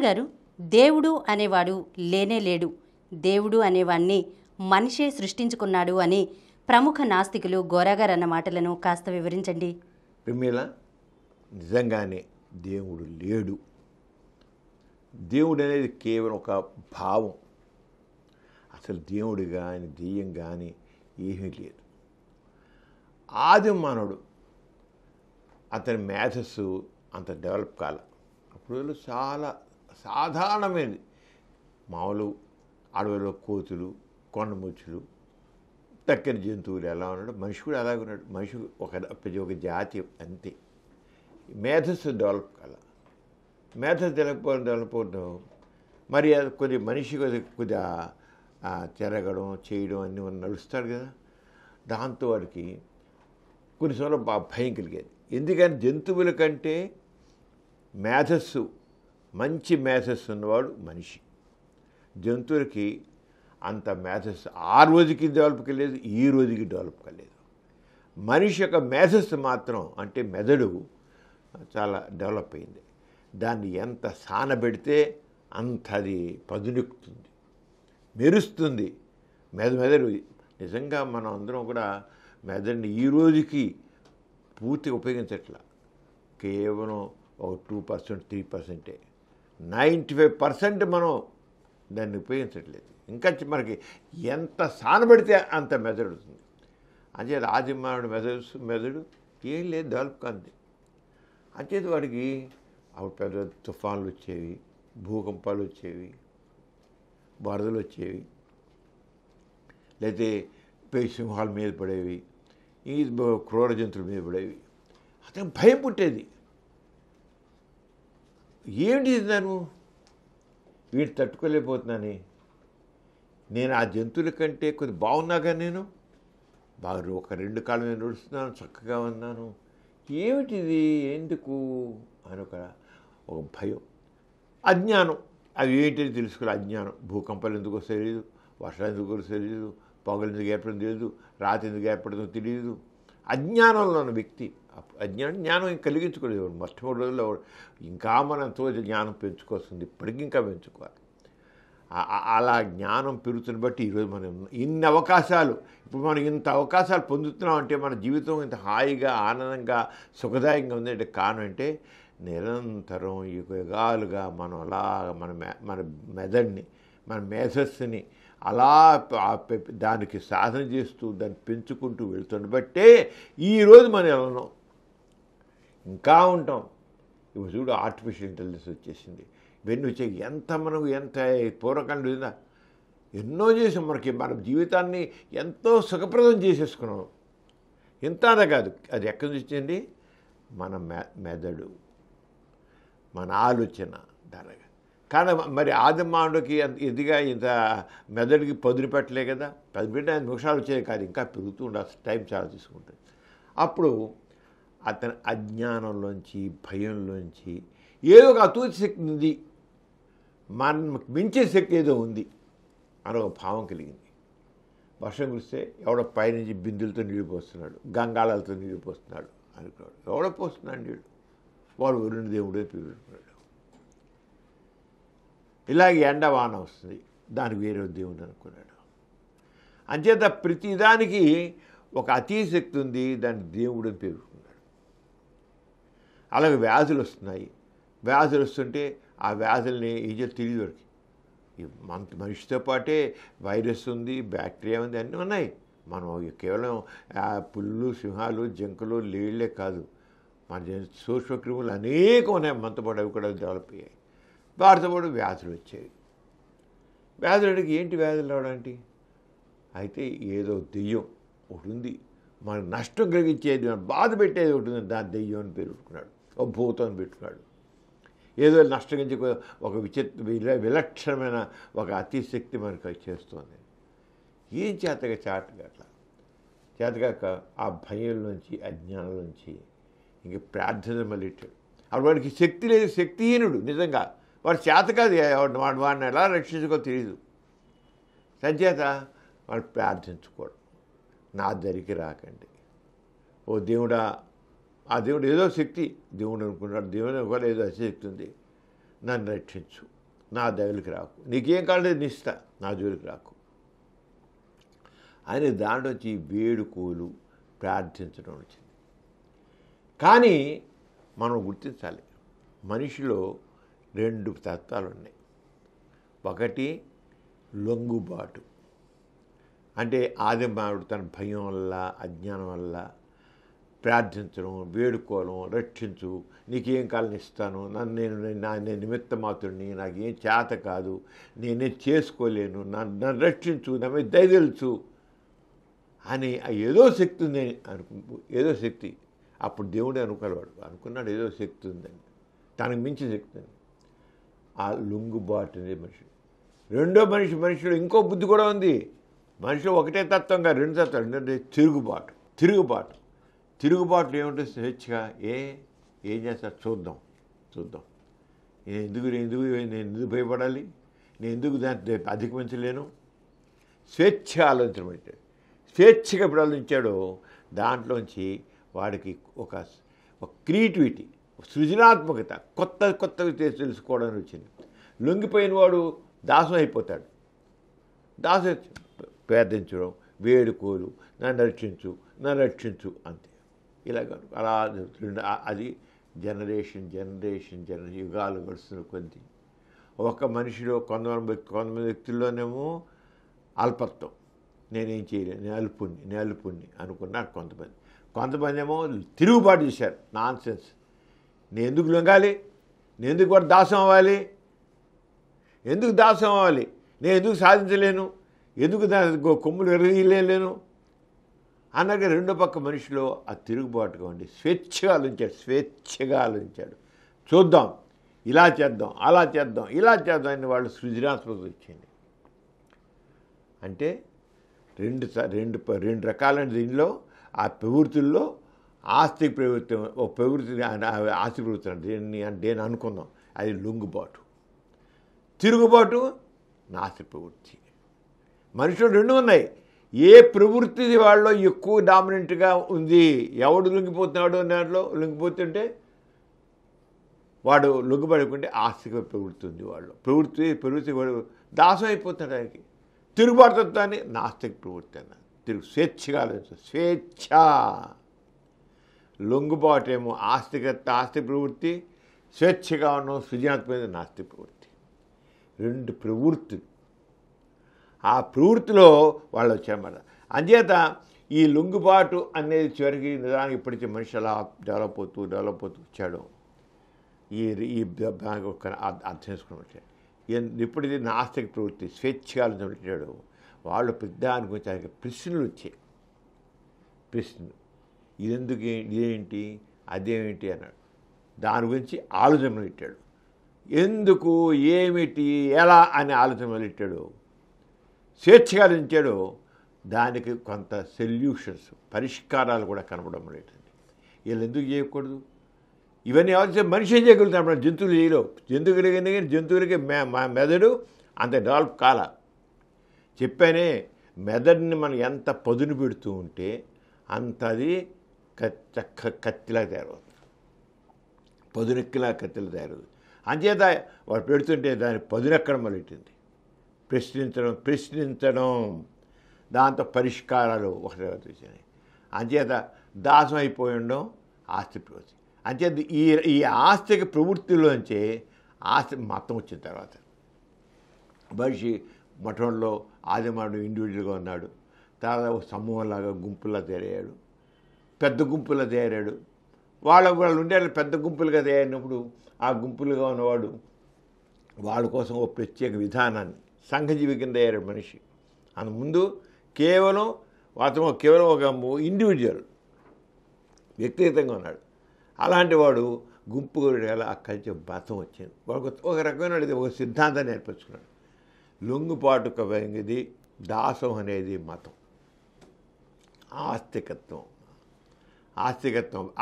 గారు, దేవుడు అనేవాడు లేనే లేడు, దేవుడు అనేవాణ్ణి మనిషే సృష్టించుకున్నాడు అని ప్రముఖ నాస్తికులు గోరాగారు అన్న మాటలను కాస్త వివరించండి. ప్రమీల, నిజంగానే దేవుడు లేడు. దేవుడు అనేది కేవలం ఒక భావం. అసలు దేవుడు కానీ దెయ్యం కానీ ఏమీ లేదు. ఆది మానవుడు అతని మేధస్సు అంత డెవలప్ కాల. అప్పుడు చాలా సాధారణమైనది. మామూలు అడవిలో కోతులు, కొండముచ్చులు, తక్కిన జంతువులు ఎలా ఉన్నాడు, మనిషి కూడా అలాగే ఉన్నాడు. మనిషి ఒక జాతి అంతే. మేధస్సు డెవలప్ కాల. మేధస్సు డెవలప్ మరి అది కొద్ది మనిషి కొద్దిగా తిరగడం చేయడం అన్నీ నడుస్తాడు కదా. దాంతో వాడికి కొన్నిసార్లు భయం కలిగేది. ఎందుకని జంతువుల కంటే మేధస్సు, మంచి మేధస్సు ఉన్నవాడు మనిషి. జంతువులకి అంత మేధస్సు ఆ రోజుకి డెవలప్ కాలేదు, ఈ రోజుకి డెవలప్ కాలేదు. మనిషి యొక్క మేధస్సు మాత్రం, అంటే మెదడు చాలా డెవలప్ అయింది. దాన్ని ఎంత సానబెడితే అంత అది పదునెక్కుతుంది, మెరుస్తుంది. మెదడు నిజంగా మనం అందరం కూడా మెదడుని ఈ రోజుకి పూర్తిగా ఉపయోగించట్లా. కేవలం ఒక 2%, 3%. 95% మనం దాన్ని ఉపయోగించట్లేదు. ఇంకా మనకి ఎంత సానబెడితే అంత మెదడుతుంది. అంచేది ఆదిమానుడు మెదడు ఏం లేదు, డెవలప్ కాంది. అంచేది వాడికి అప్పుడు పెద్ద తుఫాన్లు వచ్చేవి, భూకంపాలు వచ్చేవి, వరదలు వచ్చేవి, లేకపోతే సింహాల మీద పడేవి, ఈ క్రూర జంతువుల మీద పడేవి. అతను భయం పుట్టేది. ఏమిటి నేను వీటిని తట్టుకోలేకపోతున్నాను, నేను ఆ జంతువుల కంటే కొద్ది బాగున్నాగా, నేను బాగా ఒక 2 కాళ్ళ మీద నడుస్తున్నాను, చక్కగా ఉన్నాను, ఏమిటిది ఎందుకు అని ఒక భయం, అజ్ఞానం. అవి ఏంటని తెలుసుకోవాలి. అజ్ఞానం. భూకంపాలు ఎందుకు వస్తాయో తెలియదు, వర్షాలు ఎందుకు వస్తాయో తెలియదు, పొగలు ఎందుకు ఏర్పడదో తెలియదు, రాత్రి ఎందుకు ఏర్పడదో తెలియదు. అజ్ఞానంలో ఉన్న వ్యక్తి జ్ఞానం కలిగించుకోలేదు. మొట్టమొదటి రోజుల్లో ఇంకా మనతో జ్ఞానం పెంచుకొస్తుంది, ఇప్పటికీ ఇంకా పెంచుకోవాలి. అలా జ్ఞానం పెరుగుతున్న బట్టి ఈరోజు మనం ఇన్ని అవకాశాలు, ఇప్పుడు మనం ఇంత అవకాశాలు పొందుతున్నాం అంటే మన జీవితం ఇంత హాయిగా, ఆనందంగా, సుఖదాయంగా ఉందంటే కారణం అంటే నిరంతరం యుగాలుగా మనం అలా మన మెదడుని, మన మేధస్సుని అలా దానికి సాధన చేస్తూ దాన్ని పెంచుకుంటూ వెళ్తున్న బట్టే ఈరోజు మనం ఎలా ఉన్నాం, ఇంకా ఉంటాం. ఇప్పుడు చూడు, ఆర్టిఫిషియల్ ఇంటెలిజెన్స్ వచ్చేసింది, ఇవన్నీ వచ్చాయి. ఎంత పూర్వకాండ ఉందా, ఎన్నో చేసాం. మన జీవితాన్ని ఎంతో సుఖప్రదం చేసేసుకున్నాం. ఇంత కాదు, అది ఎక్కడి నుంచి వచ్చింది? మన మెదడు, మన ఆలోచన దానిగా. కానీ మరి ఆదిమానుడికి ఎదిగా ఇంత మెదడుకి పదును పెట్టలే కదా. 5 నిమిషాలు వచ్చేది కాదు, ఇంకా పెరుగుతూ ఉండాలి, టైం చాలా తీసుకుంటుంది. అప్పుడు అతని అజ్ఞానంలోంచి, భయంలోంచి ఏదో ఒక అతూతి శక్తి ఉంది, మనం మించే శక్తి ఏదో ఉంది అని ఒక భావం కలిగింది. వర్షం కురిస్తే ఎవడో పైనుంచి బిందులతో నీళ్ళు పోస్తున్నాడు, గంగాళాలతో నీళ్ళు పోస్తున్నాడు అనుకున్నాడు. ఎవడో పోస్తున్నాడు నీళ్ళు, వాడు వరుణ దేవుడే పేరుకున్నాడు. ఇలాగే ఎండ వాన వస్తుంది, దానికి వేరే దేవుడు అనుకున్నాడు. అంచేత ప్రతిదానికి ఒక అతీత శక్తి ఉంది, దానికి దేవుడు అని పేరుకున్నాడు. అలాగే వ్యాధులు వస్తున్నాయి. వ్యాధులు వస్తుంటే ఆ వ్యాధుల్ని ఏదో తెలియదు వాడికి. మనిషితో పాటే వైరస్ ఉంది, బ్యాక్టీరియా ఉంది, అన్నీ ఉన్నాయి. మనం కేవలం పుల్లు, సింహాలు, జంకులు, లేళ్లే కాదు, మన సూక్ష్మక్రిములు అనేకం ఉన్నాయి మనతో పాటు. అవి కూడా డెవలప్ అయ్యాయి. వాటితో పాటు వ్యాధులు వచ్చాయి. వ్యాధులకి ఏంటి వ్యాధులు రావడానికి? అయితే ఏదో దెయ్యం ఒకటి ఉంది, మనకు నష్టం కలిగించేది, మన బాధ పెట్టేది ఒకటి ఉంది, దాని దెయ్యం అని పేరు పెట్టుకున్నాడు, ఒక భూతం అని పెట్టుకున్నాడు. ఏదో నష్టం కలిగి ఒక విలక్షణమైన ఒక అతిశక్తి మనకు చేస్తుంది. ఏం చేతగాక ఆ భయంలోంచి, అజ్ఞానంలోంచి ఇంక ప్రార్థన మళ్ళీటాడు. అప్పుడు వాడికి శక్తి లేదు, శక్తిహీనుడు. నిజంగా వాడు చేత కాదు, వాడిని ఎలా రక్షించుకో తెలియదు. సంచేత వాడు ప్రార్థించుకోవడం, నా దగ్గరికి రాకండి, ఓ దేవుడా. ఆ దేవుడు ఏదో శక్తి, దేవుడు అనుకున్నాడు, దేవుడు అనుకోవాలి, ఏదో అశక్తి ఉంది, నన్ను రక్షించు, నా దగ్గరికి రాకు, నీకేం కాలేదు నీ ఇస్తా, నా జోలికి రాకు అని దాంట్లోంచి వేడుకోలు ప్రార్థించడం వచ్చింది. కానీ మనం గుర్తించాలి, మనిషిలో 2 తత్వాలు ఉన్నాయి. ఒకటి లొంగుబాటు, అంటే ఆదిమానవుడు తన భయం వల్ల, అజ్ఞానం వల్ల ప్రార్థించడం, వేడుకోవడం, రక్షించు, నీకేం కాలని ఇస్తాను, నేను నిమిత్త మాత్రుడిని, నాకేం చేత కాదు, నేనే చేసుకోలేను, నన్ను రక్షించు, నా మీద దయ తెలుసు అని ఏదో శక్తి ఉంది ఏదో శక్తి. అప్పుడు దేవుడే అనుకున్నాడు ఏదో శక్తి ఉందని, తనకు మించి శక్తి ఉంది. ఆ లొంగుబాటు అనేది మనిషి. రెండో మనిషిలో ఇంకో బుద్ధి కూడా ఉంది. మనిషిలో ఒకటే తత్వంగా 2 తత్వాలు ఏంటంటే తిరుగుబాట్లు ఏముంటుంది? స్వేచ్ఛగా ఏం చేస్తారు చూద్దాం, నేను ఎందుకు భయపడాలి, నేను ఎందుకు దాన్ని అధిగమించలేను. స్వేచ్ఛ ఆలోచించడం అంటే స్వేచ్ఛగా ఎప్పుడు ఆలోచించాడో దాంట్లోంచి వాడికి ఒక క్రియేటివిటీ, సృజనాత్మకత, కొత్తవి తెలుసుకోవడానికి వచ్చింది. లొంగిపోయిన వాడు దాసం అయిపోతాడు. ప్రార్థించడం, వేడుకోలు, నన్ను రక్షించు అంతే. ఇలాగ అలా జరుగుతుంది. అది జనరేషన్ యుగాలు గడుస్తున్న కొద్ది. ఒక మనిషిలో కొంతమంది వ్యక్తుల్లోనేమో అల్పత్వం, నేనేం చేయలేను, నేను అల్పుణ్ణి అనుకున్నారు కొంతమంది ఏమో తిరుగుబాటు చేశారు. నాన్ సెన్స్, నేను ఎందుకు లొంగాలి, నేను ఎందుకు కూడా దాసం అవ్వాలి, నేను ఎందుకు సాధించలేను, ఎందుకు దాని కొమ్ములు ఎరగలేను అన్నగా రెండో పక్క మనిషిలో ఆ తిరుగుబాటుగా ఉండి స్వేచ్ఛగా ఆలోచించాడు. చూద్దాం, ఇలా చేద్దాం, అలా చేద్దాం అని వాళ్ళు సృజనాత్మకత వచ్చింది. అంటే రెండు రకాలైన దీనిలో ఆ ప్రవృత్తుల్లో ఆస్తిక ప్రవృత్తి, ఆస్తి ప్రవృత్తి దేన్ని అనుకుందాం, అది లొంగుబాటు. తిరుగుబాటు నాస్తిక ప్రవృత్తి. మనిషిలో 2 ఉన్నాయి. ఏ ప్రవృత్తి వాళ్ళలో ఎక్కువ డామినెంట్గా ఉంది, ఎవడు లొంగిపోతున్నాడో దాంట్లో లొంగిపోతుంటే వాడు లొంగిపడుకుంటే ఆస్తిక ప్రవృత్తి ఉంది వాళ్ళు. ప్రవృత్తి వాడు దాసం అయిపోతున్నాడు. ఆయనకి తిరుగుబాటుతత్వాన్ని నాస్తిక ప్రవృత్తి అన్న. స్వేచ్ఛగా స్వేచ్ఛ. లొంగుబాటు ఏమో ఆస్తిక ప్రవృత్తి, స్వేచ్ఛగా ఉన్న సృజనాత్మక నాస్తిక ప్రవృత్తి. 2 ప్రవృత్తులు. ఆ ప్రవృత్తిలో వాళ్ళు వచ్చారన్నమాట. అంచేత ఈ లొంగుబాటు అనేది చివరికి నిజానికి ఇప్పటికీ మనిషి అలా డెవలప్ అవుతూ వచ్చాడు. అర్థం చేసుకుని వచ్చాడు. ఇప్పటికీ నాస్తిక ప్రవృత్తి, స్వేచ్ఛగా పెట్టాడు. వాళ్ళు పెద్ద అనుకుంటే ఆయనకి ప్రశ్నలు వచ్చాయి. ఇదెందుకు, ఇదేంటి, అదేమిటి అన్నాడు. దాని గురించి ఆలోచన పెట్టాడు. ఎందుకు, ఏమిటి, ఎలా అని ఆలోచన మొదలెట్టాడు. స్వేచ్ఛగా ఆలోచించాడు. దానికి కొంత సొల్యూషన్స్, పరిష్కారాలు కూడా కనపడడం లేదు. వీళ్ళు ఎందుకు చేయకూడదు? ఇవన్నీ ఆలోచించే మనిషి ఏం చేయగలుగుతాడు? మన జంతువులు చేయలేవు. జంతువులకి మెదడు అంత డెవలప్ కాల. చెప్పానే, మెదడుని మనం ఎంత పదును పెడుతూ ఉంటే అంత అది కత్తిలా తయారవుతుంది, పదునెక్కిలా కత్తిలా తయారవుతుంది. అంచేత వాడు పెడుతుంటే దాన్ని పదునెక్కడం మొదలెట్టింది. ప్రశ్నించడం, దాంతో పరిష్కారాలు ఒకటి వచ్చాయి. అంచేత దాసం అయిపోయి ఉండడం ఆస్తి ప్రవృత్తి. అంచేత ఈ ఆస్తిక ప్రవృత్తిలోంచే మతం వచ్చిన తర్వాత మనిషి మఠంలో ఆదిమాడు ఇండివిజువల్గా ఉన్నాడు. తర్వాత సమూహంలాగా గుంపులా తయారయ్యాడు, పెద్ద గుంపులా తయారాడు. వాళ్ళు ఉండే పెద్ద గుంపులుగా తయారైనప్పుడు ఆ గుంపులుగా ఉన్నవాడు వాళ్ళ కోసం ఒక ప్రత్యేక విధానాన్ని, సంఘజీవి కింద అయ్యాడు మనిషి. ముందు కేవలం ఒక ఇండివిజువల్, వ్యక్తిగతంగా ఉన్నాడు. అలాంటి వాడు గుంపు అక్కడి నుంచి మతం వచ్చింది. వాడు ఒక రకమైన ఒక సిద్ధాంతాన్ని ఏర్పరచుకున్నాడు. లొంగుపాటు కవింది దాసం అనేది మతం, ఆస్తికత్వం.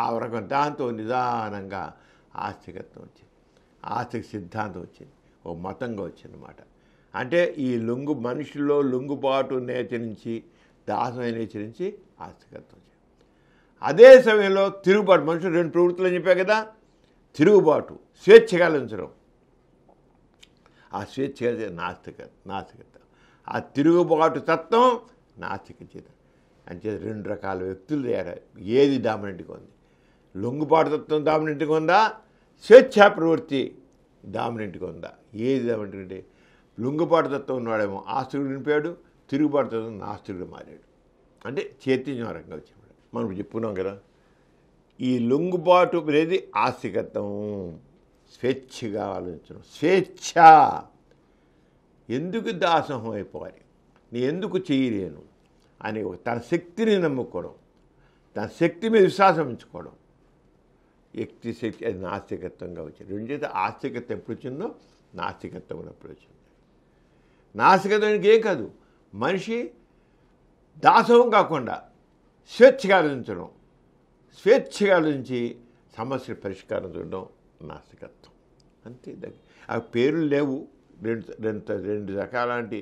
ఆ రకం దాంతో నిదానంగా ఆస్తికత్వం వచ్చింది, ఆస్తిక సిద్ధాంతం వచ్చింది, ఒక మతంగా వచ్చిందన్నమాట. అంటే ఈ మనుషుల్లో లొంగుబాటు నేచరించి, దాసం నేచరించి ఆస్తికత్వం వచ్చింది. అదే సమయంలో తిరుగుబాటు, మనుషులు 2 ప్రవృత్తులు అని చెప్పా కదా. తిరుగుబాటు, స్వేచ్ఛగా ఆలోచించడం, ఆ స్వేచ్ఛ నాస్తికత, ఆ తిరుగుబాటు తత్వం నాస్తిక చేతం. అంటే 2 రకాల వ్యక్తులు తయారయ్యారు. ఏది డామినెంట్గా ఉంది? లొంగుబాటు తత్వం డామినెంట్గా ఉందా? స్వేచ్ఛా ప్రవృత్తి డామినెంట్గా ఉందా? ఏది డామినెంట్ అంటే లొంగుబాటు తత్వం ఉన్నవాడేమో ఆస్తికుడు నింపాడు, తిరుగుబాటు తత్వం నాస్తికుడు మారాడు. అంటే చైతన్యం రకంగా వచ్చినాడు. మనం చెప్పుకున్నాం కదా, ఈ లొంగుబాటు అనేది ఆస్తికత్వం, స్వేచ్ఛగా ఆలోచించడం. స్వేచ్ఛ ఎందుకు దాసోహం అయిపోవాలి, నేను ఎందుకు చేయలేను అని తన శక్తిని నమ్ముకోవడం, తన శక్తి మీద విశ్వాసం ఉంచుకోవడం, వ్యక్తి శక్తి, అది నాస్తికత్వంగా వచ్చింది. రెండు చేత ఆస్తికత్వం ఎప్పుడు వచ్చిందో నాస్తికత్వం ఎప్పుడు వచ్చింది. నాస్తికత్వానికి ఏం కాదు, మనిషి దాసోహం కాకుండా స్వేచ్ఛగా ఆలోచించడం, స్వేచ్ఛగా ఆలోచించి సమస్యల పరిష్కారం చూడడం నాస్తికత్వం. అంతే. ఆ పేర్లు లేవు, రెండు రకాలంటి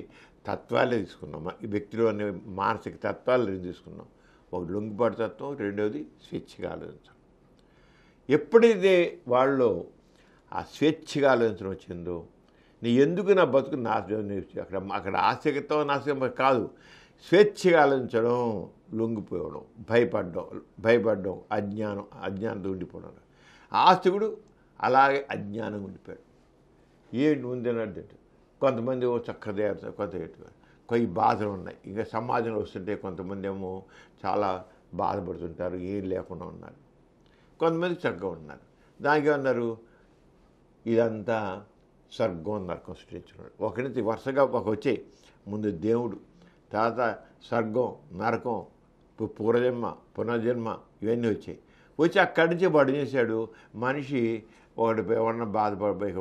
తత్వాలే తీసుకున్నాం. ఈ వ్యక్తిలో అనే మానసిక తత్వాలు 2 తీసుకున్నాం. ఒకటి లొంగిపాటు తత్వం, రెండవది స్వేచ్ఛగా ఆలోచించడం. ఎప్పుడైతే వాళ్ళు ఆ స్వేచ్ఛగా ఆలోచించడం వచ్చిందో, నీ ఎందుకు నా బతుకు అక్కడ ఆస్తికత్వం నాస్తికం కాదు, స్వేచ్ఛగా ఆలోచించడం, లొంగిపోవడం, భయపడడం, అజ్ఞానంతో ఉండిపోవడం. ఆస్తికుడు అలాగే అజ్ఞానంగా ఉండిపోయాడు. ఏంటి ఉందన్నట్టు కొంతమంది చక్కగా కొన్ని బాధలు ఉన్నాయి. ఇంకా సమాజంలో వస్తుంటే కొంతమంది ఏమో చాలా బాధపడుతుంటారు, ఏం లేకుండా ఉన్నారు. కొంతమంది చక్కగా ఉన్నారు. దానికి ఏమన్నారు, ఇదంతా స్వర్గం నరకం సృష్టించున్నాడు. ఒకరికి వరుసగా వచ్చాయి. ముందు దేవుడు, తర్వాత స్వర్గం, నరకం, పూర్వజన్మ, పునర్జన్మ, ఇవన్నీ వచ్చాయి. వచ్చి అక్కడి నుంచి వాడు చేశాడు. మనిషి ఒకటి ఎవరన్నా బాధపడిపోయి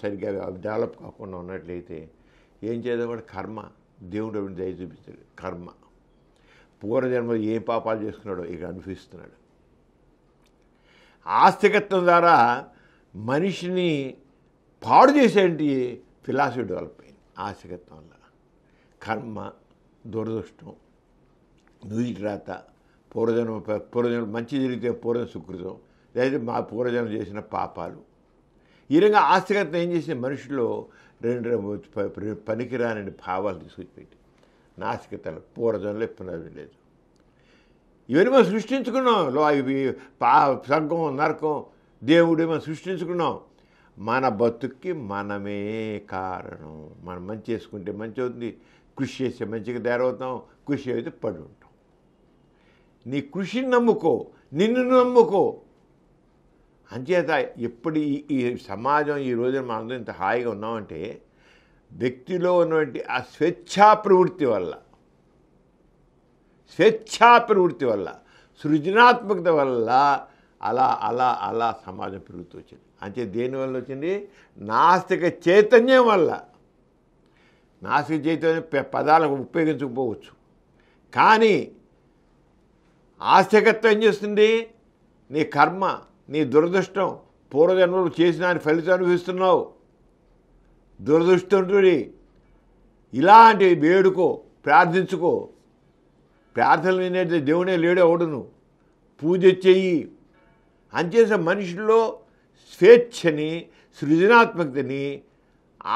సరిగ్గా డెవలప్ కాకుండా ఉన్నట్లయితే ఏం చేద్దాం? వాడు కర్మ, దేవుడు దయ చూపిస్తాడు. కర్మ పూర్వజన్మలో ఏ పాపాలు చేసుకున్నాడో ఇక అనుభవిస్తున్నాడు. ఆస్తికత్వం ద్వారా మనిషిని పాడు చేసేంటి ఫిలాసఫీ డెవలప్ అయింది. ఆస్తికత్వం వల్ల కర్మ, దురదృష్టం, నుదిటి రాత, పూర్వజన్మ మంచి జరిగితే పూర్వ సుకృతం, లేదా మా పూర్వజన్మ చేసిన పాపాలు. ఈ విధంగా ఆస్తికత్వం ఏం చేసిన మనుషుల్లో 2 పనికిరాని భావాలు తీసుకొచ్చిపెట్టి నాస్తికతలు పూర్వజన్మలో పునర్జన్మ లేదు. ఇవన్నీ మనం సృష్టించుకున్నాం. ఇవి స్వర్గం, నరకం, దేవుడు మనం సృష్టించుకున్నాం. మన బతుక్కి మనమే కారణం. మనం మంచి చేసుకుంటే మంచి అవుతుంది, కృషి చేస్తే మంచిగా తయారవుతాం, కృషి అయితే పడి ఉంటాం. నీ కృషిని నమ్ముకో, నిన్ను నమ్ముకో. అంచేత ఎప్పుడు ఈ సమాజం ఈ రోజున మనందరం ఇంత హాయిగా ఉన్నామంటే వ్యక్తిలో ఉన్నటువంటి ఆ స్వేచ్ఛా ప్రవృత్తి వల్ల, సృజనాత్మకత వల్ల అలా అలా అలా సమాజం పెరుగుతూ వచ్చింది. అంటే దేనివల్ల వచ్చింది? నాస్తిక చైతన్యం వల్ల. నాస్తిక చైతన్యం పదాలకు ఉపయోగించకపోవచ్చు, కానీ ఆస్తికత్వం ఏం చేస్తుంది? నీ కర్మ, నీ దురదృష్టం, పూర్వజన్మలు చేసిన ఫలితం అనుభవిస్తున్నావు. దురదృష్టంటుడి ఇలాంటి వేడుకో, ప్రార్థించుకో. ప్రార్థనలు వినేది దేవుడే లేడు, ఎవడును పూజ చెయ్యి. అంచేసే మనిషిలో స్వేచ్ఛని, సృజనాత్మకతని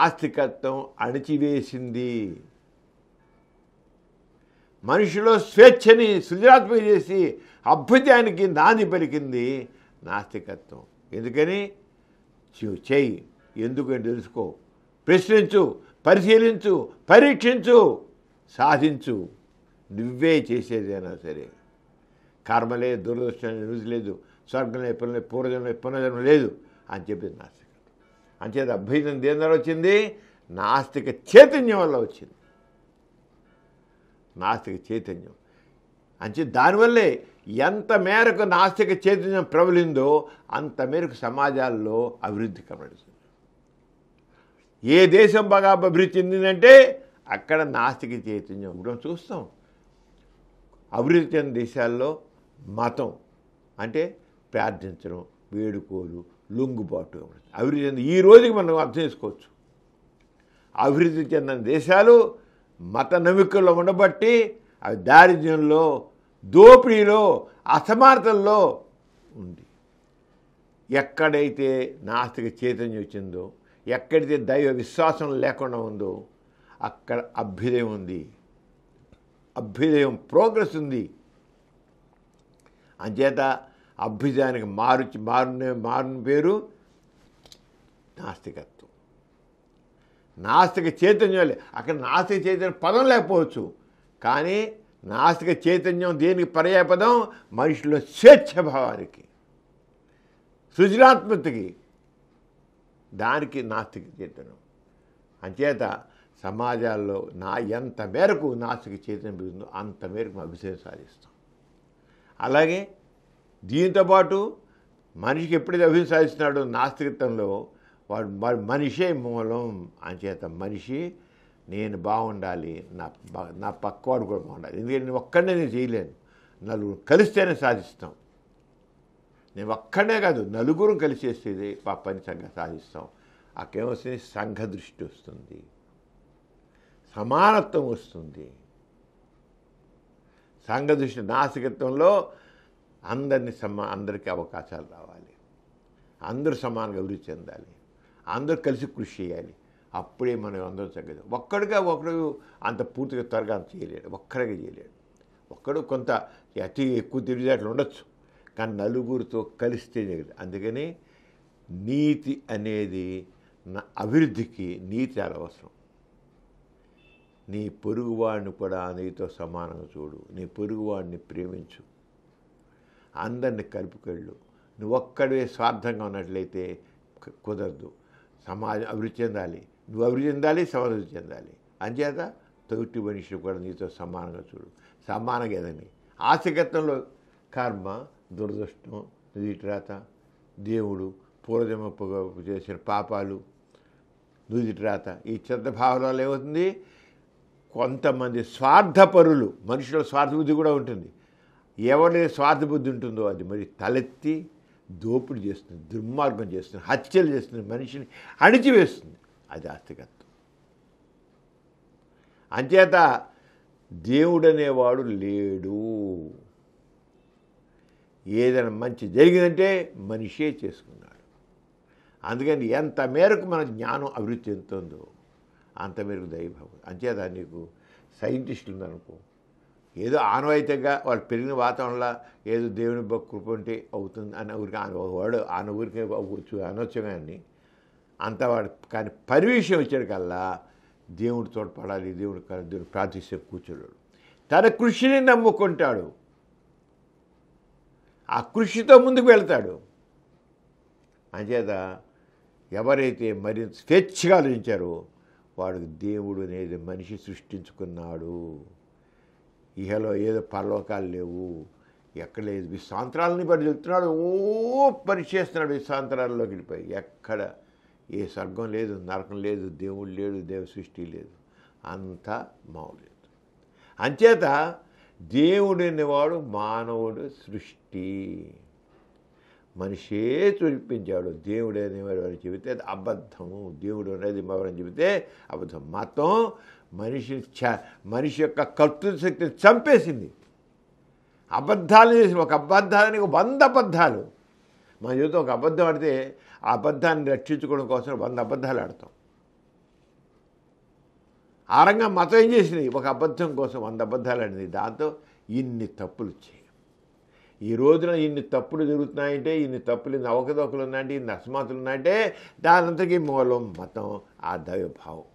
ఆస్తికత్వం అణిచివేసింది. మనిషిలో స్వేచ్ఛని సృజనాత్మక చేసి అభ్యుదయానికి నాంది పలికింది నాస్తికత్వం. ఎందుకని? చెయ్యి, ఎందుకని తెలుసుకో, ప్రశ్నించు, పరిశీలించు, పరీక్షించు, సాధించు. నువ్వే చేసేదైనా సరే. కర్మ లేదు, దురదృష్టం లేదు, స్వర్గం లేదు, పూర్వజన్మ పునర్జన్మ లేదు అని చెప్పింది నాస్తికత్వం. అంచేత అభ్యుదయం దేని ద్వారా వచ్చింది? నాస్తిక చైతన్యం వల్ల వచ్చింది. నాస్తిక చైతన్యం అంటే దానివల్లే ఎంత మేరకు నాస్తిక చైతన్యం ప్రబలిందో అంత మేరకు సమాజాల్లో అభివృద్ధి కనబడుతుంది. ఏ దేశం బాగా అభివృద్ధి చెందిందంటే అక్కడ నాస్తిక చైతన్యం. ఇప్పుడు చూస్తాం అభివృద్ధి చెందిన దేశాల్లో మతం అంటే ప్రార్థించడం, వేడుకోలు, లొంగుబాటు అభివృద్ధి చెంది ఈ రోజుకి మనం అర్థం చేసుకోవచ్చు. అభివృద్ధి చెందిన దేశాలు మత నమ్మికల్లో ఉండబట్టి అవి దారిద్ర్యంలో, దోపిడీలో, అసమానతల్లో ఉంది. ఎక్కడైతే నాస్తిక చైతన్యం వచ్చిందో, ఎక్కడైతే దైవ విశ్వాసం లేకుండా ఉందో అక్కడ అభ్యుదయం ఉంది, అభ్యుదయం ప్రోగ్రెస్ ఉంది. అంచేత అభ్యుదయానికి మారిన పేరు నాస్తికత్వం. నాస్తిక చైతన్యం అక్కడ నాస్తిక చైతన్యం పదం లేకపోవచ్చు, కానీ నాస్తిక చైతన్యం దేనికి పర్యాయపదం? మనిషిలో స్వేచ్ఛభావానికి, సృజనాత్మకతకి, దానికి నాస్తిక చైతన్యం. అంచేత సమాజాల్లో ఎంత మేరకు నాస్తిక చైతన్యం పెరుగుతుందో అంత మేరకు అభిషేకం సాధిస్తాం. అలాగే దీంతోపాటు మనిషికి ఎప్పుడైతే అభివృద్ధి సాధిస్తున్నాడో నాస్తికత్వంలో వాడు మనిషే మూలం. అంచేత మనిషి నేను బాగుండాలి, నా పక్కవాడు కూడా బాగుండాలి. ఎందుకంటే నేను ఒక్కడనే నేను చేయలేను, నలుగురు కలిస్తేనే సాధిస్తాం. నేను ఒక్కడనే కాదు, నలుగురు కలిసి చేసేది పని సాధిస్తాం. అకేమొస్తుంది? సంఘ దృష్టి వస్తుంది, సమానత్వం వస్తుంది. సంఘ దృష్టి నాస్తికత్వంలో అందరికీ అవకాశాలు రావాలి, అందరూ సమానంగా అభివృద్ధి చెందాలి, అందరూ కలిసి కృషి చేయాలి. అప్పుడే మనం అందరూ తగ్గదు. ఒకడు అంత పూర్తిగా త్వరగా చేయలేడు, ఒక్కడిగా చేయలేడు. ఒక్కడు కొంత అతి ఎక్కువ తెలివితేటలు ఉండొచ్చు, కానీ నలుగురితో కలిస్తే చేయలేదు. అందుకని నీతి అనేది అభివృద్ధికి నీతి చాలా అవసరం. నీ పొరుగువాడిని కూడా నీతో సమానంగా చూడు, నీ పొరుగువాడిని ప్రేమించు, అందరిని కలుపుకెళ్ళు. నువ్వు ఒక్కడే స్వార్థంగా ఉన్నట్లయితే కుదరదు. సమాజం అభివృద్ధి చెందాలి, నువ్వు అభివృద్ధి చెందాలి, సమాజం అభివృద్ధి చెందాలి. అంచేత తోటి మనిషిని కూడా నీతో సమానంగా చూడు, సమానంగా ఏదని. ఆస్తికత్వంలో కర్మ, దురదృష్టం, నుదిటిరాత, దేవుడు, పూర్వజన్మ చేసిన పాపాలు, నుదిటిరాత, ఈ చెత్త భావనాలు ఏమవుతుంది? కొంతమంది స్వార్థపరులు, మనుషుల స్వార్థబుద్ధి కూడా ఉంటుంది. ఎవరి స్వార్థబుద్ధి ఉంటుందో అది మరి తలెత్తి దోపిడీ చేస్తుంది, దుర్మార్గం చేస్తుంది, హత్యలు చేస్తుంది, మనిషిని అణిచివేస్తుంది. అది ఆస్తికత్వం. అంచేత దేవుడనేవాడు లేడు. ఏదైనా మంచి జరిగిందంటే మనిషే చేసుకున్నాడు. అందుకని ఎంత మేరకు మన జ్ఞానం అభివృద్ధి చెందుతుందో అంత మేరకు దైవభావం. అంచేత నీకు సైంటిస్టులు ఉందనుకో, ఏదో ఆనవాయితీగా వాళ్ళు పెరిగిన వాతావరణంలో ఏదో దేవుని కృప ఉంటే అవుతుంది అని వాడు ఊరికి అవ్వచ్చు అనొచ్చు, కానీ అంతవాడు. కానీ పరివిషయం వచ్చాడుకల్లా దేవుడు తోడ్పడాలి, దేవుడు ప్రార్థిస్తే కూర్చోడు. తన కృషిని నమ్ముకుంటాడు, ఆ కృషితో ముందుకు వెళ్తాడు. అంచేత ఎవరైతే మరింత స్వేచ్ఛగా ఆలోచించారో వాడికి దేవుడు అనేది మనిషి సృష్టించుకున్నాడు. ఇహలో ఏదో పరలోకాలు లేవు, ఎక్కడ లేదు, విశ్వాంతరాలని పడి చెప్తున్నాడు, పని చేస్తున్నాడు. విశ్వాంతరాల్లోకి వెళ్ళిపోయి ఎక్కడ ఏ స్వర్గం లేదు, నరకం లేదు, దేవుడు లేడు, దేవ సృష్టి లేదు, అంతా మామూలు. అంచేత దేవుడు అనేవాడు మానవుడు సృష్టి, మనిషే చూపించాడు. దేవుడు అనేవాడు అని చెబితే అది అబద్ధము, దేవుడు అనేది మరని చెబితే అబద్ధం. మతం మనిషి యొక్క కర్తృత్వ శక్తిని చంపేసింది. అబద్ధాలు చేసి ఒక అబద్ధానికి 100 అబద్ధాలు. మన జీవితం ఒక అబద్ధం ఆడితే ఆ అబద్ధాన్ని రక్షించుకోవడం కోసం 100 అబద్ధాలు ఆడతాం. ఆ రంగా మతం ఏం చేసింది? ఒక అబద్ధం కోసం 100 అబద్ధాలు ఆడింది. దాంతో ఇన్ని తప్పులు వచ్చాయి. ఈ రోజున ఇన్ని తప్పులు జరుగుతున్నాయంటే, ఇన్ని తప్పులు, ఇన్ని అవకతవకలు ఉన్నాయంటే, ఇన్ని అసమాతులు ఉన్నాయంటే దానంతకీ మూలం మతం, ఆ దైవభావం.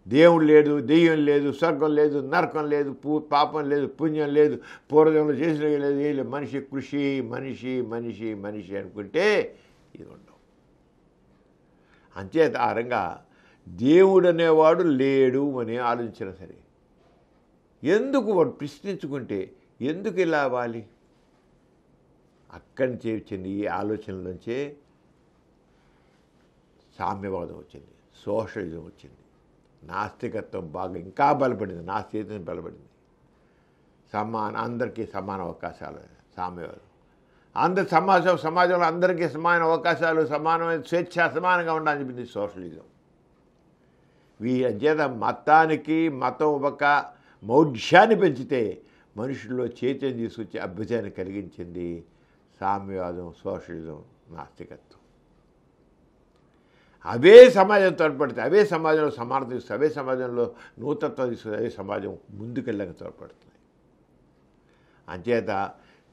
దేవుడు లేడు, దెయ్యం లేదు, స్వర్గం లేదు, నరకం లేదు, పాపం లేదు, పుణ్యం లేదు, పూర్వజంలో చేసిన లేదు, ఏం లేదు. మనిషి కృషి, మనిషి మనిషి మనిషి అనుకుంటే ఇది ఉండవు. అంచేత ఆ రంగా దేవుడు అనేవాడు లేడు అని ఆలోచించినా సరే, ఎందుకు వాడు ప్రశ్నించుకుంటే ఎందుకు ఇలా అవ్వాలి? అక్కడి నుంచి వచ్చింది, ఈ ఆలోచనల నుంచే సామ్యవాదం వచ్చింది, సోషలిజం వచ్చింది, నాస్తికత్వం బాగా ఇంకా బలపడింది, నాస్తికత్వం బలపడింది. అందరికీ సమాన అవకాశాలు, సామ్యవాదం. సమాజంలో అందరికీ సమాన అవకాశాలు, సమానమైన స్వేచ్ఛ, సమానంగా ఉండాలని చెప్పింది సోషలిజం. అంచేత మతం ఒక మౌఢ్యాన్ని పెంచితే మనుషుల్లో చైతన్యం తీసుకొచ్చి అభ్యుదయాన్ని కలిగించింది సామ్యవాదం, సోషలిజం, నాస్తికత్వం. అవే సమాజం తోడ్పడుతుంది, అవే సమాజంలో సమానత ఇస్తుంది, అవే సమాజంలో నూతత్వం ఇస్తుంది, అవే సమాజం ముందుకెళ్ళక తోడ్పడుతుంది. అంచేత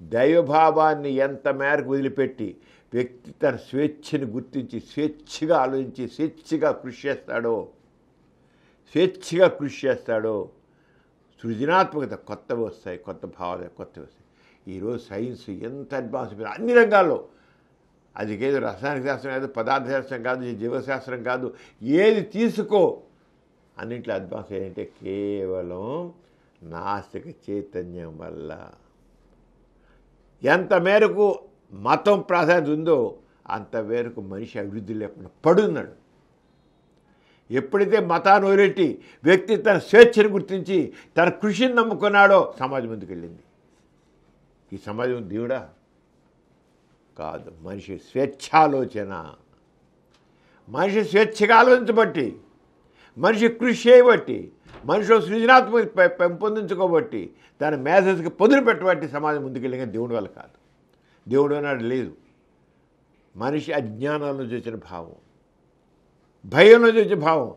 దైవభావాన్ని ఎంత మేరకు వదిలిపెట్టి వ్యక్తి తన స్వేచ్ఛని గుర్తించి స్వేచ్ఛగా ఆలోచించి స్వేచ్ఛగా కృషి చేస్తాడో సృజనాత్మకత కొత్తవి వస్తాయి, కొత్త భావాలు కొత్తవి వస్తాయి. ఈరోజు సైన్స్ ఎంత అడ్వాన్స్ అన్ని రంగాల్లో, అది ఏదో రసాయనిక శాస్త్రం కాదు, పదార్థ శాస్త్రం కాదు, జీవశాస్త్రం కాదు, ఏది తీసుకో అన్నింటిలో అడ్వాన్స్ ఏంటంటే కేవలం నాస్తిక చైతన్యం వల్ల. ఎంత మేరకు మతం ప్రాధాన్యత ఉందో అంత మేరకు మనిషి అభివృద్ధి లేకుండా పడున్నాడు. ఎప్పుడైతే మతాన్ని వదిలేటి వ్యక్తి తన స్వేచ్ఛను గుర్తించి తన కృషిని నమ్ముకున్నాడో సమాజం ముందుకెళ్ళింది. ఈ సమాజం దేవుడా కాదు, మనిషి స్వేచ్ఛాలోచన, మనిషి స్వేచ్ఛగా ఆలోచించబట్టి, మనిషి కృషి చేయబట్టి, మనిషిలో సృజనాత్మక పెంపొందించుకోబట్టి, తన మేధస్సుకి పొదులు పెట్టబట్టి సమాజం ముందుకెళ్ళిన దేవుడి వల్ల కాదు. దేవుడు అన్నాడు లేదు. మనిషి అజ్ఞానంలో వచ్చిన భావం, భయంలో వచ్చిన భావం,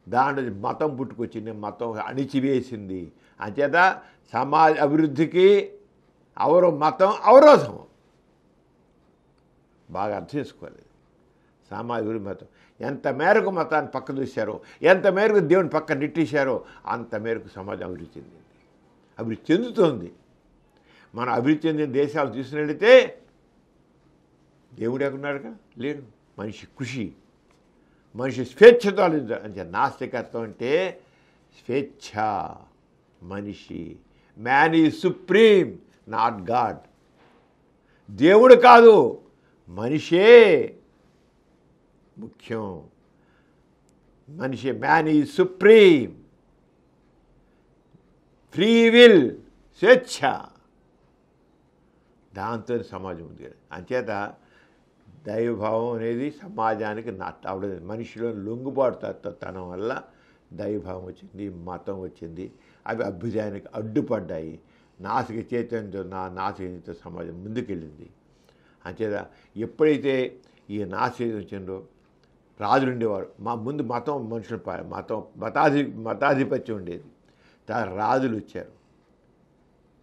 దాంట్లో మతం పుట్టుకొచ్చింది, మతం అణిచివేసింది. అంచేత సమాజ అభివృద్ధికి మతం అవరోధం. బాగా అర్థం చేసుకోవాలి. సమాజ అభివృద్ధి మతం ఎంత మేరకు మతాన్ని పక్క చూశారో, ఎంత మేరకు దేవుని పక్క నెట్టేశారో అంత మేరకు సమాజం అభివృద్ధి చెందింది, అభివృద్ధి చెందుతోంది. మనం అభివృద్ధి చెందిన దేశాలు చూసినట్లయితే దేవుడు ఎక్కడున్నాడుగా లేడు. మనిషి కృషి, మనిషి స్వేచ్ఛతో అంటే నాస్తికత్వం అంటే స్వేచ్ఛ. మనిషి man is supreme, not God. దేవుడు కాదు, మనిషే ముఖ్యం. మనిషి man is supreme, free will, స్వేచ్ఛ, దాంతో సమాజం ఉంది. అంచేత దైవభావం అనేది సమాజానికి అవడం, మనిషిలో లొంగుబాటుతనం వల్ల దైవభావం వచ్చింది, మతం వచ్చింది. అవి అభ్యుదయానికి అడ్డుపడ్డాయి. నాసిక చైతన్యంతో సమాజం ముందుకెళ్ళింది. అంచేత ఎప్పుడైతే ఈ నాసిక వచ్చిందో రాజులు ఉండేవారు. ముందు మనుషుల మతాధిపత్యం ఉండేది. రాజులు వచ్చారు.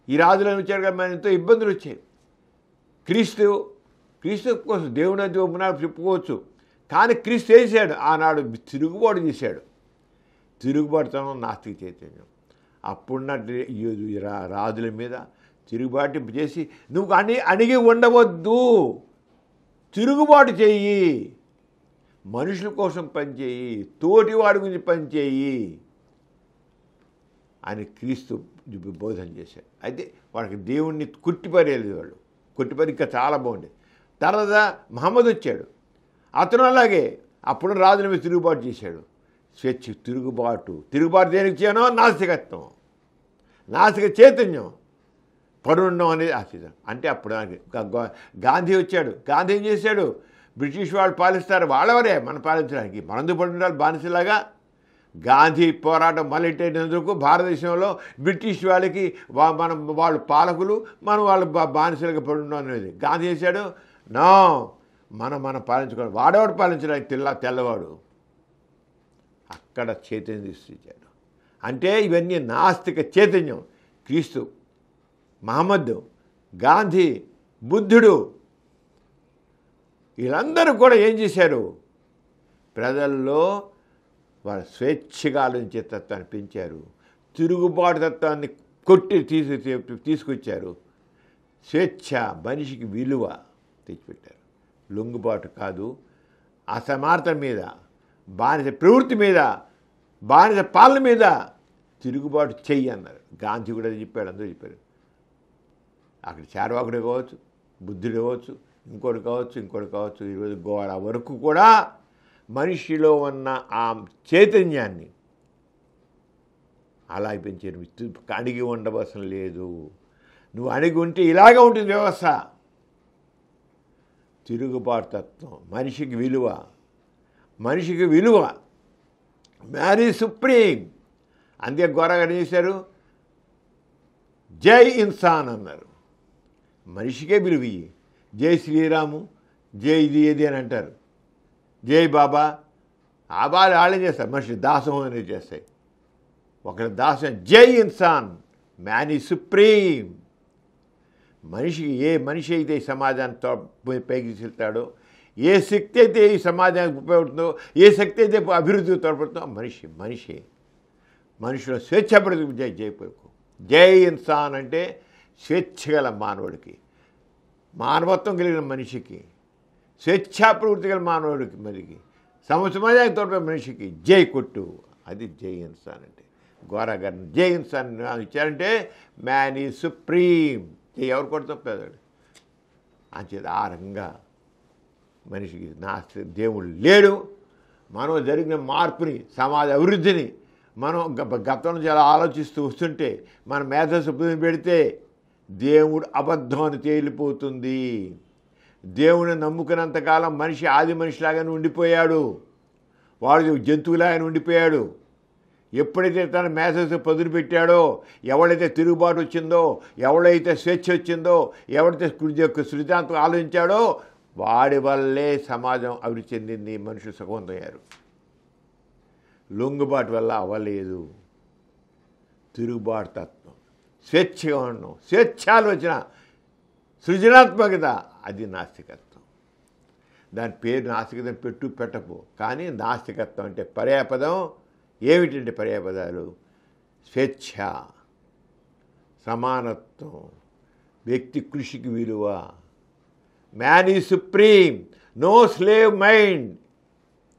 ఈ రాజులను వచ్చారు కదా, మన ఎంతో ఇబ్బందులు వచ్చాయి. క్రీస్తు కోసం దేవుడు అని ఉన్నాడు చెప్పుకోవచ్చు. కానీ క్రీస్తు చేశాడు, ఆనాడు తిరుగుబాటు చేశాడు. తిరుగుబాటుతనం నాస్తిక చైతన్యం. అప్పుడున్న రాజుల మీద తిరుగుబాటు చేసి నువ్వు అణిగి ఉండవద్దు, తిరుగుబాటు చెయ్యి, మనుషుల కోసం పనిచేయి, తోటివాడి గురించి పనిచేయి అని క్రీస్తు బోధన చేశాడు. అయితే వాళ్ళకి దేవుణ్ణి కుట్టిపరేయలేదు. వాళ్ళు కుట్టిపరి ఇంకా చాలా బాగుండేది. తర్వాత మహమ్మద్ వచ్చాడు, అతను అలాగే అప్పుడు రాజుల మీద తిరుగుబాటు చేశాడు. స్వేచ్ఛ తిరుగుబాటు దేనికి చేయనో నాస్తికత్వం, నాస్తిక చైతన్యం, పడుండం అనేది ఆశితం. అంటే అప్పుడు గాంధీ వచ్చాడు. గాంధీ ఏం చేశాడు? బ్రిటిష్ వాళ్ళు పాలిస్తారు, వాళ్ళవరే మనం పాలించడానికి, మనందు పడి ఉండాలి బానిసలాగా. గాంధీ పోరాటం మొదలెట్టేందుకు భారతదేశంలో బ్రిటిష్ వాళ్ళకి వాళ్ళు పాలకులు, మనం వాళ్ళు బానిసలుగా పడి ఉన్నాం అనేది గాంధీ చేశాడు. నో, మనం పాలించుకోవాలి, వాడవాడు పాలించడానికి తెల్లవాడు. అక్కడ చైతన్యం తీసుకొచ్చాడు. అంటే ఇవన్నీ నాస్తిక చైతన్యం. క్రీస్తు, మహమ్మద్, గాంధీ, బుద్ధుడు, వీళ్ళందరూ కూడా ఏం చేశారు? ప్రజల్లో వాళ్ళ స్వేచ్ఛగా ఆలోచించే తత్వాన్ని పెంచారు. తిరుగుబాటు తత్వాన్ని కొట్టి తీసుకొచ్చారు. స్వేచ్ఛ, మనిషికి విలువ తెచ్చిపెట్టారు. లొంగుబాటు కాదు, అసమానత మీద, బానిస ప్రవృత్తి మీద, బానిస పాలన మీద తిరుగుబాటు చెయ్యి అన్నారు. గాంధీ కూడా చెప్పాడు, అందరూ చెప్పారు. అక్కడ చార్వాకుడే కావచ్చు, బుద్ధుడు కావచ్చు, ఇంకోటి కావచ్చు. ఈరోజు గోడ వరకు కూడా మనిషిలో ఉన్న ఆ చైతన్యాన్ని అలా పెంచారు. అణిగి ఉండవలసిన లేదు. నువ్వు అణిగి ఉంటే ఇలాగే ఉంటుంది వ్యవస్థ. తిరుగుబాటు తత్వం, మనిషికి విలువ, మ్యారీ సుప్రీం. అందుకే ఘోరంగా చేశారు, జై ఇన్సాన్ అన్నారు. మనిషికే విలువ. జై శ్రీరాము, జై ఇది ఏది అని అంటారు. జై బాబా ఆబాలు వాళ్ళే చేస్తారు. మనిషి దాసం అనేది చేస్తాయి. ఒకరి దాసం జై ఇన్సాన్, మ్యాన్ ఈ సుప్రీం. మనిషికి ఏ మనిషి అయితే ఈ సమాజాన్ని పైకి తీసుకెళ్తాడో, ఏ శక్తి అయితే ఈ సమాజానికి ఉపయోగపడుతుందో, ఏ శక్తి అయితే అభివృద్ధికి తోడ్పడుతుందో మనిషిలో స్వేచ్ఛ ప్రతి జైపోకు. జై ఇన్సాన్ అంటే స్వేచ్ఛ గల మానవుడికి, మానవత్వం కలిగిన మనిషికి, స్వేచ్ఛాప్రవృత్తి గల మానవుడికి, మరికి సమాజానికి తోడ్పడే మనిషికి జై కొట్టు. అది జై ఇన్సాన్ అంటే. గోరా గారిని జై ఇన్సాన్ ఇచ్చారంటే మ్యాన్ ఈ సుప్రీం. ఎవరు కొడతాం పేదవాడు అంచేది. ఆ రకంగా మనిషికి దేవుడు లేడు. మనం జరిగిన మార్పుని, సమాజ అభివృద్ధిని మనం గతం నుంచి అలా ఆలోచిస్తూ వస్తుంటే మన మేధస్సు పెడితే దేవుడు అబద్ధం అని తేలిపోతుంది. దేవుడిని నమ్ముకున్నంతకాలం మనిషి ఆది మనిషిలాగానే ఉండిపోయాడు. వాడు జంతువులాగానే ఉండిపోయాడు. ఎప్పుడైతే తన మేధస్సు పదులు పెట్టాడో, ఎవడైతే తిరుగుబాటు వచ్చిందో, ఎవడైతే స్వేచ్ఛ వచ్చిందో, ఎవడైతే సృజనాత్మక ఆలోచించాడో వాడి వల్లే సమాజం అభివృద్ధి చెందింది, మనుషులు సుఖవంతమయ్యారు. లొంగుబాటు వల్ల అవ్వలేదు. తిరుగుబాటు తత్వం, స్వేచ్ఛగా ఉండడం, స్వేచ్ఛాలోచన, సృజనాత్మకత, అది నాస్తికత్వం. దాని పేరు నాస్తికత్వం పెట్టపో. కానీ నాస్తికత్వం అంటే పర్యాపదం ఏమిటంటే పర్యాపదాలు స్వేచ్ఛ, సమానత్వం, వ్యక్తి కృషికి విలువ, మ్యాన్ ఈ supreme, no slave mind,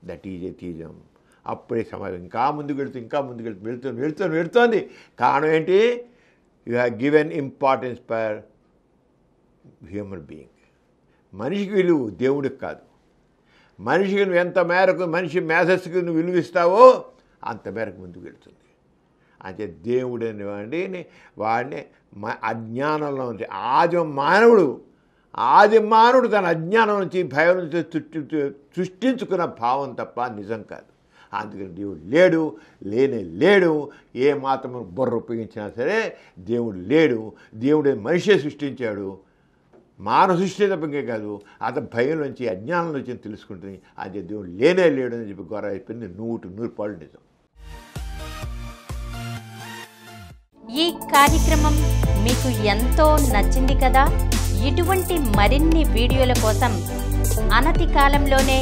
that is atheism. అప్పుడే సమాజం ఇంకా ముందుకు వెళుతోంది. కారణం ఏంటి? You have given importance for human being. మనిషికి విలువ, దేవుడికి కాదు. మనిషికి నువ్వు ఎంత మేరకు మనిషి మేధస్సుకి నువ్వు విలువిస్తావో అంత మేరకు ముందుకు వెళ్తుంది. అంటే దేవుడు అనేవాడిని వాడిని అజ్ఞానంలో నుంచి ఆది మానవుడు తన అజ్ఞానం నుంచి, భయం నుంచి సృష్టించుకున్న భావం తప్ప నిజం కాదు. అందుకని దేవుడు లేడు. ఏ మాత్రం బుర్ర ఉపయోగించినా సరే దేవుడు లేడు. దేవుడే మనిషే సృష్టించాడు. మానవ సృష్టి తప్పకే కాదు, అతను భయం నుంచి, అజ్ఞానం నుంచి తెలుసుకుంటుంది. అది దేవుడు లేడు అని చెప్పి గొర్రె అయిపోయింది. 100% నిజం. ఈ కార్యక్రమం మీకు ఎంతో నచ్చింది కదా. ఇటువంటి మరిన్ని వీడియోల కోసం అనతి కాలంలోనే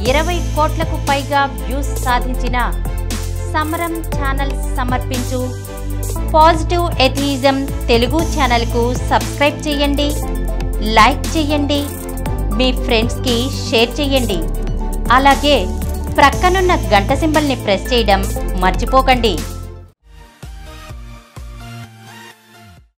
20 కోట్లకు పైగా వ్యూస్ సాధించిన సమరం ఛానల్ సమర్పించు పాజిటివ్ ఎథియిజం తెలుగు ఛానల్కు సబ్స్క్రైబ్ చేయండి, లైక్ చేయండి, మీ ఫ్రెండ్స్కి షేర్ చేయండి. అలాగే ప్రక్కనున్న గంట సింబల్ని ప్రెస్ చేయడం మర్చిపోకండి.